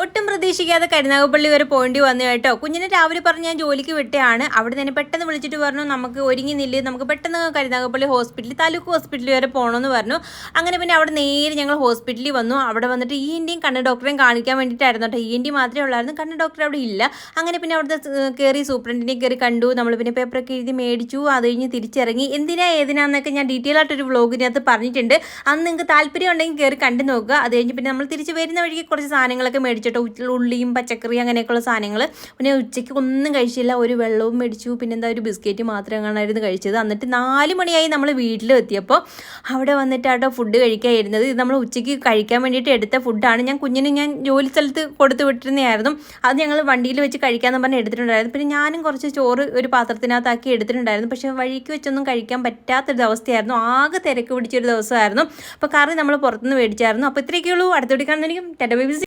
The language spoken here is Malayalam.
ഒട്ടും പ്രതീക്ഷിക്കാതെ കരുനാഗപ്പള്ളി വരെ പോകേണ്ടി വന്നു കേട്ടോ. കുഞ്ഞിനെ രാവിലെ പറഞ്ഞ് ഞാൻ ജോലിക്ക് വിട്ടയാണ്. അവിടെ തന്നെ പെട്ടെന്ന് വിളിച്ചിട്ട് പറഞ്ഞു നമുക്ക് ഒരുങ്ങുന്നില്ലേ, നമുക്ക് പെട്ടെന്ന് കരുനാഗപ്പള്ളി ഹോസ്പിറ്റലിൽ, താലൂക്ക് ഹോസ്പിറ്റലിൽ വരെ പോകണമെന്ന് പറഞ്ഞു. അങ്ങനെ പിന്നെ അവിടെ നേരെ ഞങ്ങൾ ഹോസ്പിറ്റലിൽ വന്നു. അവിടെ വന്നിട്ട് ENT കണ്ണ് ഡോക്ടറെയും കാണിക്കാൻ വേണ്ടിയിട്ടായിരുന്നു കേട്ടോ. ENT മാത്രമേ ഉള്ളായിരുന്നു, കണ്ണ് ഡോക്ടർ അവിടെ ഇല്ല. അങ്ങനെ പിന്നെ അവിടുത്തെ കയറി സൂപ്രണ്ടിനെ കയറി കണ്ടു. നമ്മൾ പിന്നെ പേപ്പറൊക്കെ എഴുതി മേടിച്ചു. അത് കഴിഞ്ഞ് തിരിച്ചിറങ്ങി. ഏതിനാന്നൊക്കെ ഞാൻ ഡീറ്റെയിൽ ആയിട്ടൊരു വ്ളോഗിനകത്ത് പറഞ്ഞിട്ടുണ്ട്. അന്ന് നിങ്ങൾക്ക് താല്പര്യം ഉണ്ടെങ്കിൽ കയറി കണ്ടു നോക്കുക. അത് കഴിഞ്ഞ് പിന്നെ നമ്മൾ തിരിച്ച് വരുന്ന വഴിക്ക് കുറച്ച് സാധനങ്ങളൊക്കെ മേടിച്ചിട്ട് ഉള്ളിയും പച്ചക്കറി അങ്ങനെയൊക്കെയുള്ള സാധനങ്ങൾ. പിന്നെ ഉച്ചയ്ക്ക് ഒന്നും കഴിച്ചില്ല, ഒരു വെള്ളവും മേടിച്ചു. പിന്നെ എന്താ ഒരു ബിസ്ക്കറ്റ് മാത്രം കാണായിരുന്നു കഴിച്ചത്. എന്നിട്ട് 4 മണിയായി നമ്മൾ വീട്ടിലെത്തിയപ്പോൾ അവിടെ വന്നിട്ടാട്ടോ ഫുഡ് കഴിക്കാതിരുന്നത്. ഇത് നമ്മൾ ഉച്ചയ്ക്ക് കഴിക്കാൻ വേണ്ടിയിട്ട് എടുത്ത ഫുഡാണ്. ഞാൻ ജോലി സ്ഥലത്ത് കൊടുത്തു വിട്ടിരുന്നതായിരുന്നു. അത് ഞങ്ങൾ വണ്ടിയിൽ വെച്ച് കഴിക്കാമെന്ന് പറഞ്ഞ് എടുത്തിട്ടുണ്ടായിരുന്നു. പിന്നെ ഞാനും കുറച്ച് ചോറ് ഒരു പാത്രത്തിനകത്താക്കി എടുത്തിട്ടുണ്ടായിരുന്നു. പക്ഷേ വഴിക്ക് വെച്ചൊന്നും കഴിക്കാൻ പറ്റാത്തൊരു അവസ്ഥയായിരുന്നു. ആകെ തിരക്ക് പിടിച്ചൊരു ദിവസമായിരുന്നു. അപ്പോൾ കറി നമ്മൾ പുറത്തുനിന്ന് മേടിച്ചായിരുന്നു. അപ്പോൾ ഇത്രയൊക്കെയുള്ളൂ. അടുത്ത വീഡിയോ കാണുന്നതായിരിക്കും. Tata bye by.